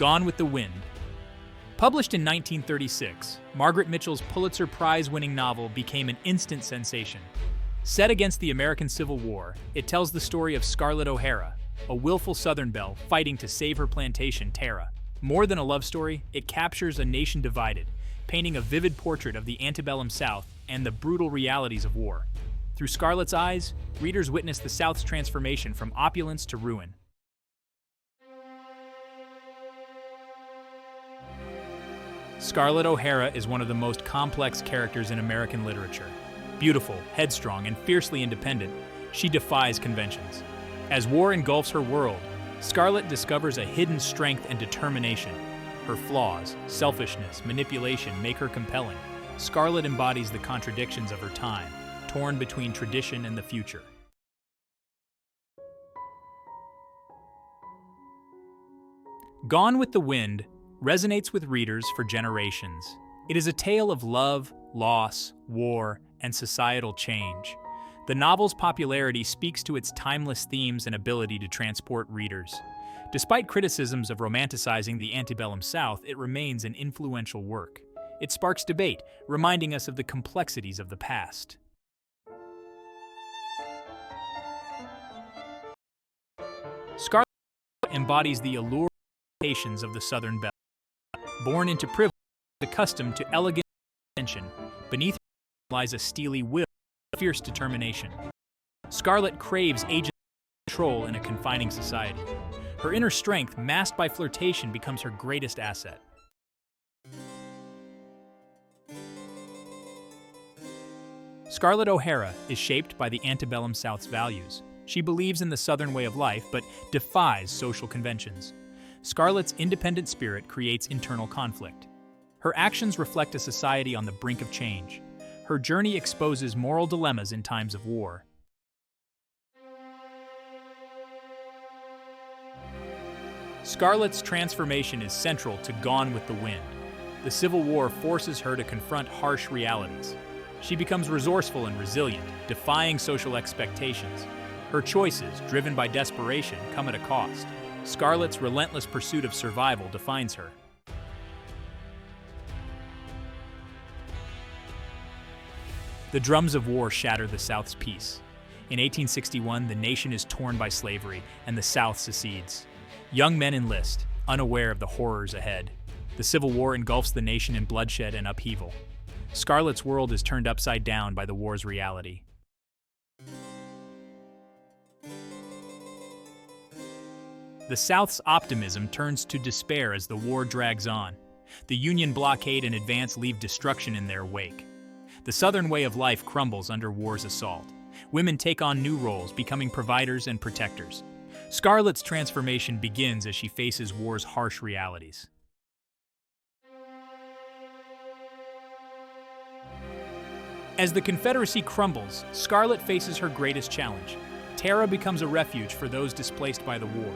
Gone with the Wind. Published in 1936, Margaret Mitchell's Pulitzer Prize-winning novel became an instant sensation. Set against the American Civil War, it tells the story of Scarlett O'Hara, a willful Southern belle fighting to save her plantation, Tara. More than a love story, it captures a nation divided, painting a vivid portrait of the antebellum South and the brutal realities of war. Through Scarlett's eyes, readers witness the South's transformation from opulence to ruin. Scarlett O'Hara is one of the most complex characters in American literature. Beautiful, headstrong, and fiercely independent, she defies conventions. As war engulfs her world, Scarlett discovers a hidden strength and determination. Her flaws, selfishness, manipulation make her compelling. Scarlett embodies the contradictions of her time, torn between tradition and the future. Gone with the Wind resonates with readers for generations. It is a tale of love, loss, war, and societal change. The novel's popularity speaks to its timeless themes and ability to transport readers. Despite criticisms of romanticizing the antebellum South, it remains an influential work. It sparks debate, reminding us of the complexities of the past. Scarlett embodies the allure and temptations of the Southern belle. Born into privilege, accustomed to elegant attention, beneath her lies a steely will, a fierce determination. Scarlett craves agency and control in a confining society. Her inner strength, masked by flirtation, becomes her greatest asset. Scarlett O'Hara is shaped by the antebellum South's values. She believes in the Southern way of life, but defies social conventions. Scarlett's independent spirit creates internal conflict. Her actions reflect a society on the brink of change. Her journey exposes moral dilemmas in times of war. Scarlett's transformation is central to Gone with the Wind. The Civil War forces her to confront harsh realities. She becomes resourceful and resilient, defying social expectations. Her choices, driven by desperation, come at a cost. Scarlett's relentless pursuit of survival defines her. The drums of war shatter the South's peace. In 1861, the nation is torn by slavery, and the South secedes. Young men enlist, unaware of the horrors ahead. The Civil War engulfs the nation in bloodshed and upheaval. Scarlett's world is turned upside down by the war's reality. The South's optimism turns to despair as the war drags on. The Union blockade and advance leave destruction in their wake. The Southern way of life crumbles under war's assault. Women take on new roles, becoming providers and protectors. Scarlett's transformation begins as she faces war's harsh realities. As the Confederacy crumbles, Scarlett faces her greatest challenge. Tara becomes a refuge for those displaced by the war.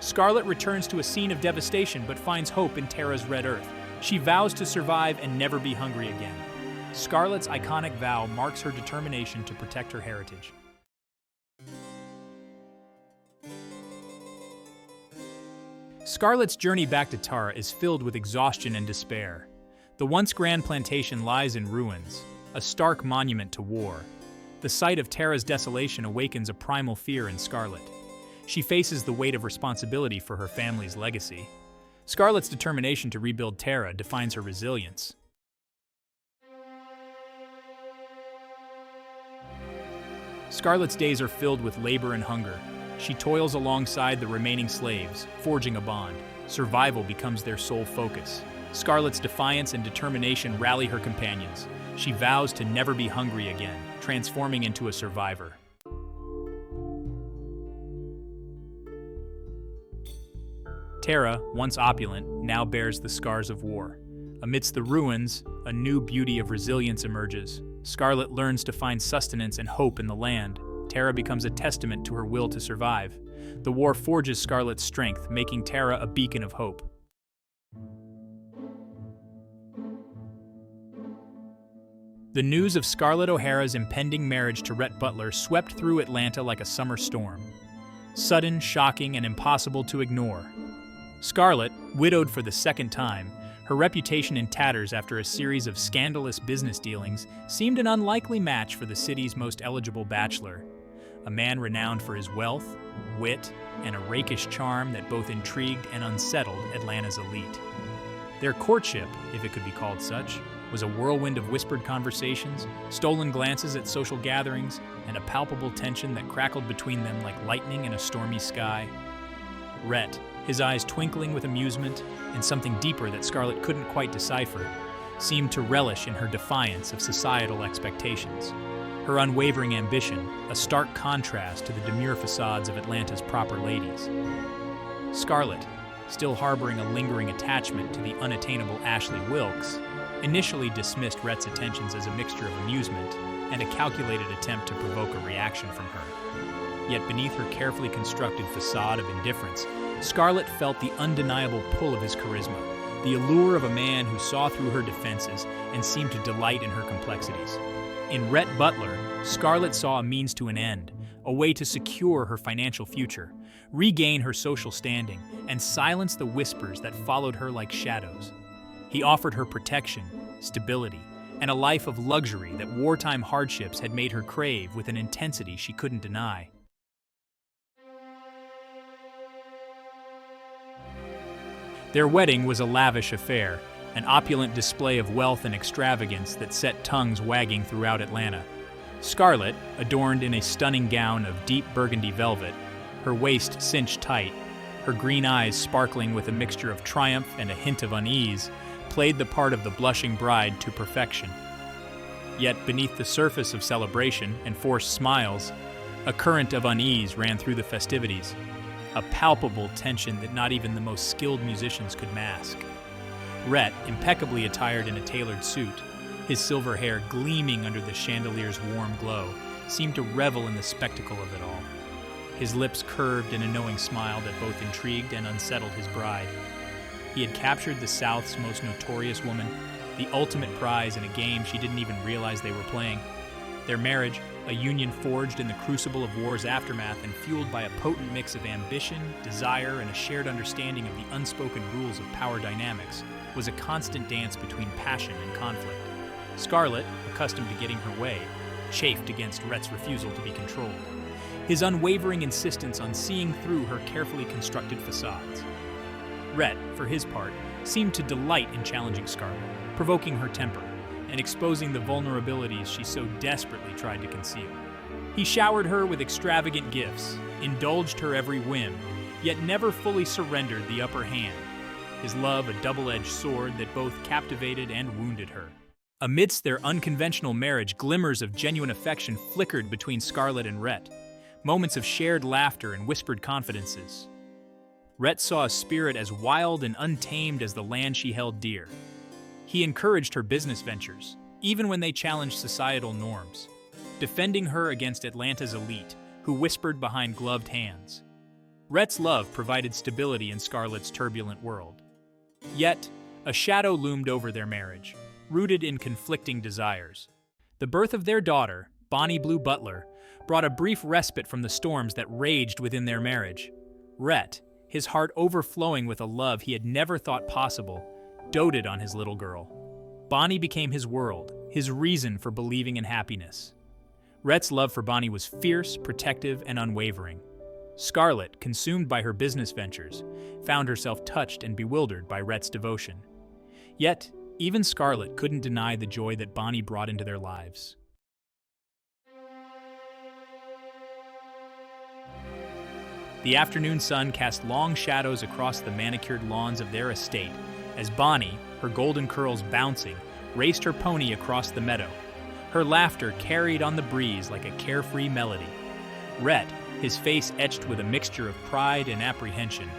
Scarlett returns to a scene of devastation but finds hope in Tara's red earth. She vows to survive and never be hungry again. Scarlett's iconic vow marks her determination to protect her heritage. Scarlett's journey back to Tara is filled with exhaustion and despair. The once grand plantation lies in ruins, a stark monument to war. The sight of Tara's desolation awakens a primal fear in Scarlett. She faces the weight of responsibility for her family's legacy. Scarlett's determination to rebuild Tara defines her resilience. Scarlett's days are filled with labor and hunger. She toils alongside the remaining slaves, forging a bond. Survival becomes their sole focus. Scarlett's defiance and determination rally her companions. She vows to never be hungry again, transforming into a survivor. Tara, once opulent, now bears the scars of war. Amidst the ruins, a new beauty of resilience emerges. Scarlett learns to find sustenance and hope in the land. Tara becomes a testament to her will to survive. The war forges Scarlett's strength, making Tara a beacon of hope. The news of Scarlett O'Hara's impending marriage to Rhett Butler swept through Atlanta like a summer storm. Sudden, shocking, and impossible to ignore. Scarlett, widowed for the second time, her reputation in tatters after a series of scandalous business dealings, seemed an unlikely match for the city's most eligible bachelor, a man renowned for his wealth, wit, and a rakish charm that both intrigued and unsettled Atlanta's elite. Their courtship, if it could be called such, was a whirlwind of whispered conversations, stolen glances at social gatherings, and a palpable tension that crackled between them like lightning in a stormy sky. Rhett, his eyes twinkling with amusement and something deeper that Scarlett couldn't quite decipher, seemed to relish in her defiance of societal expectations. Her unwavering ambition, a stark contrast to the demure facades of Atlanta's proper ladies. Scarlett, still harboring a lingering attachment to the unattainable Ashley Wilkes, initially dismissed Rhett's attentions as a mixture of amusement and a calculated attempt to provoke a reaction from her. Yet beneath her carefully constructed facade of indifference, Scarlett felt the undeniable pull of his charisma, the allure of a man who saw through her defenses and seemed to delight in her complexities. In Rhett Butler, Scarlett saw a means to an end, a way to secure her financial future, regain her social standing, and silence the whispers that followed her like shadows. He offered her protection, stability, and a life of luxury that wartime hardships had made her crave with an intensity she couldn't deny. Their wedding was a lavish affair, an opulent display of wealth and extravagance that set tongues wagging throughout Atlanta. Scarlett, adorned in a stunning gown of deep burgundy velvet, her waist cinched tight, her green eyes sparkling with a mixture of triumph and a hint of unease, played the part of the blushing bride to perfection. Yet beneath the surface of celebration and forced smiles, a current of unease ran through the festivities, a palpable tension that not even the most skilled musicians could mask. Rhett, impeccably attired in a tailored suit, his silver hair gleaming under the chandelier's warm glow, seemed to revel in the spectacle of it all. His lips curved in a knowing smile that both intrigued and unsettled his bride. He had captured the South's most notorious woman, the ultimate prize in a game she didn't even realize they were playing. Their marriage, a union forged in the crucible of war's aftermath and fueled by a potent mix of ambition, desire, and a shared understanding of the unspoken rules of power dynamics, was a constant dance between passion and conflict. Scarlett, accustomed to getting her way, chafed against Rhett's refusal to be controlled, his unwavering insistence on seeing through her carefully constructed facades. Rhett, for his part, seemed to delight in challenging Scarlett, provoking her temper, and exposing the vulnerabilities she so desperately tried to conceal. He showered her with extravagant gifts, indulged her every whim, yet never fully surrendered the upper hand, his love a double-edged sword that both captivated and wounded her. Amidst their unconventional marriage, glimmers of genuine affection flickered between Scarlett and Rhett, moments of shared laughter and whispered confidences. Rhett saw a spirit as wild and untamed as the land she held dear. He encouraged her business ventures, even when they challenged societal norms, defending her against Atlanta's elite, who whispered behind gloved hands. Rhett's love provided stability in Scarlett's turbulent world. Yet, a shadow loomed over their marriage, rooted in conflicting desires. The birth of their daughter, Bonnie Blue Butler, brought a brief respite from the storms that raged within their marriage. Rhett, his heart overflowing with a love he had never thought possible, doted on his little girl. Bonnie became his world, his reason for believing in happiness. Rhett's love for Bonnie was fierce, protective, and unwavering. Scarlett, consumed by her business ventures, found herself touched and bewildered by Rhett's devotion. Yet, even Scarlett couldn't deny the joy that Bonnie brought into their lives. The afternoon sun cast long shadows across the manicured lawns of their estate as Bonnie, her golden curls bouncing, raced her pony across the meadow. Her laughter carried on the breeze like a carefree melody. Rhett, his face etched with a mixture of pride and apprehension,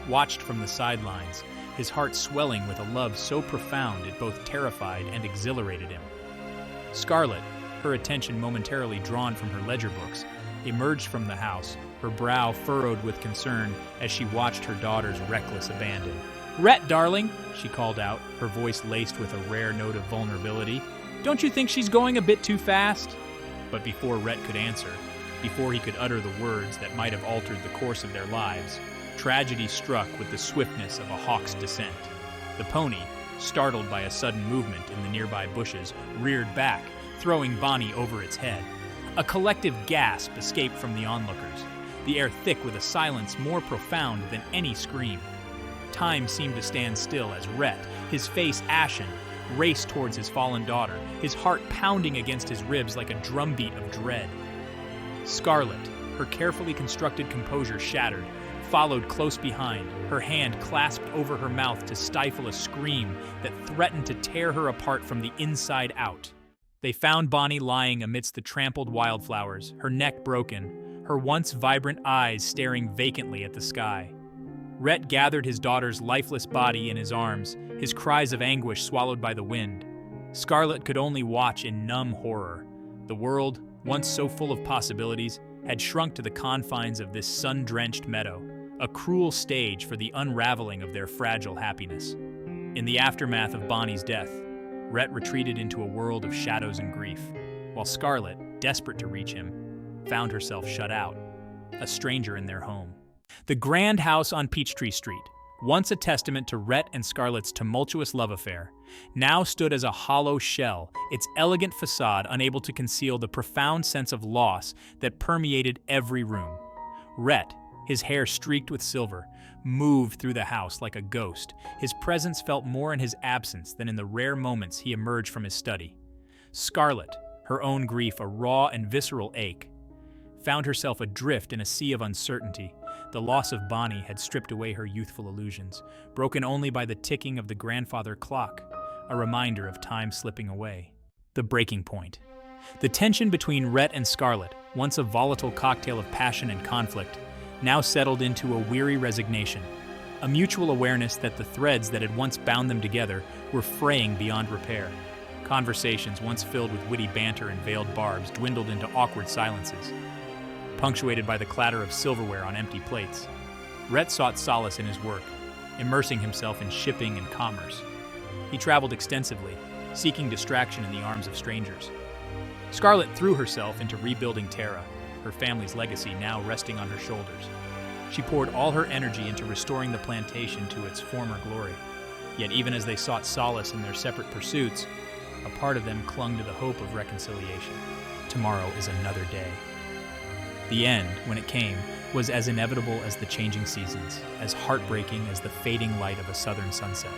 watched from the sidelines, his heart swelling with a love so profound it both terrified and exhilarated him. Scarlett, her attention momentarily drawn from her ledger books, emerged from the house, her brow furrowed with concern as she watched her daughter's reckless abandon. "Rhett, darling," she called out, her voice laced with a rare note of vulnerability. "Don't you think she's going a bit too fast?" But before Rhett could answer, before he could utter the words that might have altered the course of their lives, tragedy struck with the swiftness of a hawk's descent. The pony, startled by a sudden movement in the nearby bushes, reared back, throwing Bonnie over its head. A collective gasp escaped from the onlookers, the air thick with a silence more profound than any scream. Time seemed to stand still as Rhett, his face ashen, raced towards his fallen daughter, his heart pounding against his ribs like a drumbeat of dread. Scarlett, her carefully constructed composure shattered, followed close behind, her hand clasped over her mouth to stifle a scream that threatened to tear her apart from the inside out. They found Bonnie lying amidst the trampled wildflowers, her neck broken, her once vibrant eyes staring vacantly at the sky. Rhett gathered his daughter's lifeless body in his arms, his cries of anguish swallowed by the wind. Scarlett could only watch in numb horror. The world, once so full of possibilities, had shrunk to the confines of this sun-drenched meadow, a cruel stage for the unraveling of their fragile happiness. In the aftermath of Bonnie's death, Rhett retreated into a world of shadows and grief, while Scarlett, desperate to reach him, found herself shut out, a stranger in their home. The grand house on Peachtree Street, once a testament to Rhett and Scarlett's tumultuous love affair, now stood as a hollow shell, its elegant facade unable to conceal the profound sense of loss that permeated every room. Rhett, his hair streaked with silver, moved through the house like a ghost. His presence felt more in his absence than in the rare moments he emerged from his study. Scarlett, her own grief a raw and visceral ache, found herself adrift in a sea of uncertainty. The loss of Bonnie had stripped away her youthful illusions, broken only by the ticking of the grandfather clock, a reminder of time slipping away. The breaking point. The tension between Rhett and Scarlett, once a volatile cocktail of passion and conflict, now settled into a weary resignation, a mutual awareness that the threads that had once bound them together were fraying beyond repair. Conversations once filled with witty banter and veiled barbs dwindled into awkward silences, punctuated by the clatter of silverware on empty plates. Rhett sought solace in his work, immersing himself in shipping and commerce. He traveled extensively, seeking distraction in the arms of strangers. Scarlett threw herself into rebuilding Terra, her family's legacy now resting on her shoulders. She poured all her energy into restoring the plantation to its former glory. Yet even as they sought solace in their separate pursuits, a part of them clung to the hope of reconciliation. Tomorrow is another day. The end, when it came, was as inevitable as the changing seasons, as heartbreaking as the fading light of a southern sunset.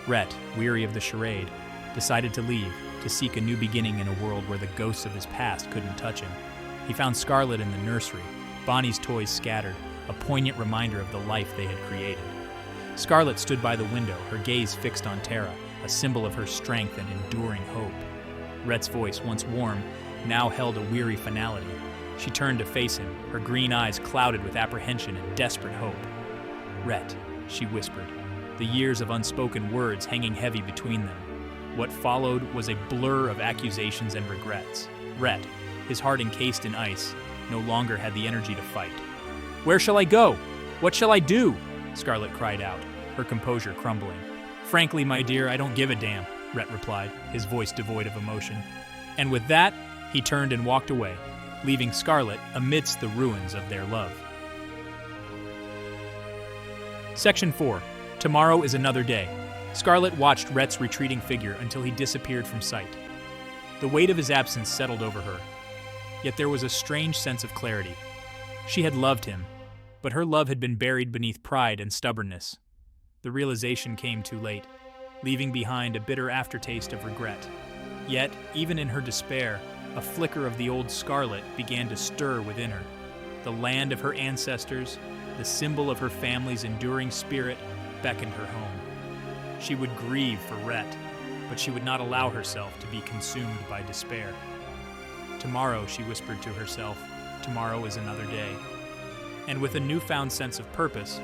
Rhett, weary of the charade, decided to leave, to seek a new beginning in a world where the ghosts of his past couldn't touch him. He found Scarlett in the nursery, Bonnie's toys scattered, a poignant reminder of the life they had created. Scarlett stood by the window, her gaze fixed on Terra, a symbol of her strength and enduring hope. Rhett's voice, once warm, now held a weary finality. She turned to face him, her green eyes clouded with apprehension and desperate hope. "Rhett," she whispered, the years of unspoken words hanging heavy between them. What followed was a blur of accusations and regrets. Rhett, his heart encased in ice, no longer had the energy to fight. "Where shall I go? What shall I do?" Scarlett cried out, her composure crumbling. "Frankly, my dear, I don't give a damn," Rhett replied, his voice devoid of emotion. And with that, he turned and walked away, leaving Scarlett amidst the ruins of their love. Section 4. Tomorrow is another day. Scarlett watched Rhett's retreating figure until he disappeared from sight. The weight of his absence settled over her, yet there was a strange sense of clarity. She had loved him, but her love had been buried beneath pride and stubbornness. The realization came too late, leaving behind a bitter aftertaste of regret. Yet, even in her despair, a flicker of the old Scarlett began to stir within her. The land of her ancestors, the symbol of her family's enduring spirit, beckoned her home. She would grieve for Rhett, but she would not allow herself to be consumed by despair. Tomorrow, she whispered to herself, tomorrow is another day. And with a newfound sense of purpose,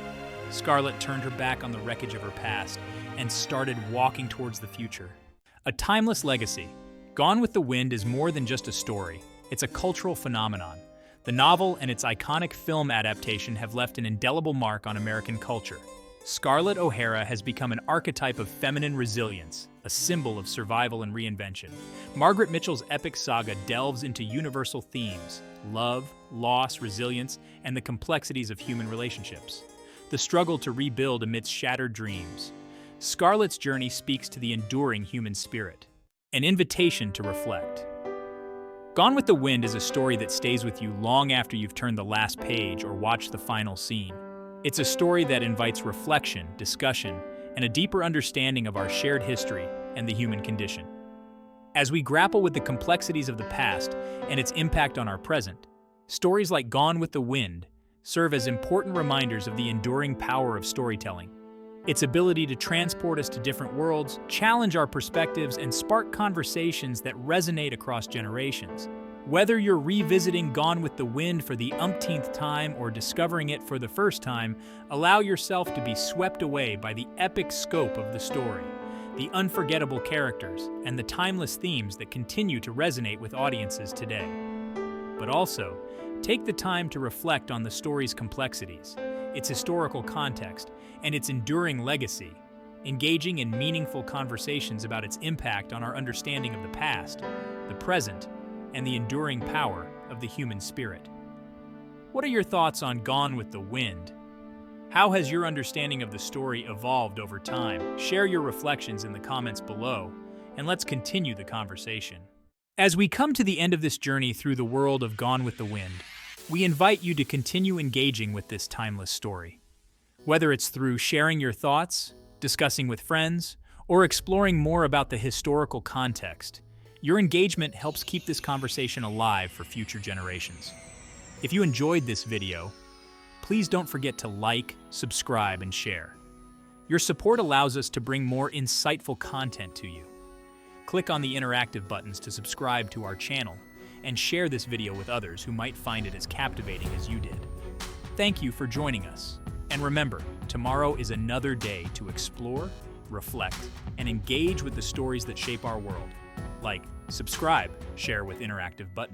Scarlett turned her back on the wreckage of her past and started walking towards the future. A timeless legacy. Gone with the Wind is more than just a story. It's a cultural phenomenon. The novel and its iconic film adaptation have left an indelible mark on American culture. Scarlett O'Hara has become an archetype of feminine resilience, a symbol of survival and reinvention. Margaret Mitchell's epic saga delves into universal themes: love, loss, resilience, and the complexities of human relationships. the struggle to rebuild amidst shattered dreams. Scarlett's journey speaks to the enduring human spirit, an invitation to reflect. Gone with the Wind is a story that stays with you long after you've turned the last page or watched the final scene. It's a story that invites reflection, discussion, and a deeper understanding of our shared history and the human condition. As we grapple with the complexities of the past and its impact on our present, stories like Gone with the Wind serve as important reminders of the enduring power of storytelling. Its ability to transport us to different worlds, challenge our perspectives, and spark conversations that resonate across generations. Whether you're revisiting Gone with the Wind for the umpteenth time or discovering it for the first time, allow yourself to be swept away by the epic scope of the story, the unforgettable characters, and the timeless themes that continue to resonate with audiences today. But also, take the time to reflect on the story's complexities, its historical context, and its enduring legacy, engaging in meaningful conversations about its impact on our understanding of the past, the present, and the enduring power of the human spirit. What are your thoughts on Gone with the Wind? How has your understanding of the story evolved over time? Share your reflections in the comments below, and let's continue the conversation. As we come to the end of this journey through the world of Gone with the Wind, we invite you to continue engaging with this timeless story. Whether it's through sharing your thoughts, discussing with friends, or exploring more about the historical context, your engagement helps keep this conversation alive for future generations. If you enjoyed this video, please don't forget to like, subscribe, and share. Your support allows us to bring more insightful content to you. Click on the interactive buttons to subscribe to our channel and share this video with others who might find it as captivating as you did. Thank you for joining us. And remember, tomorrow is another day to explore, reflect, and engage with the stories that shape our world. Like, subscribe, share with interactive buttons.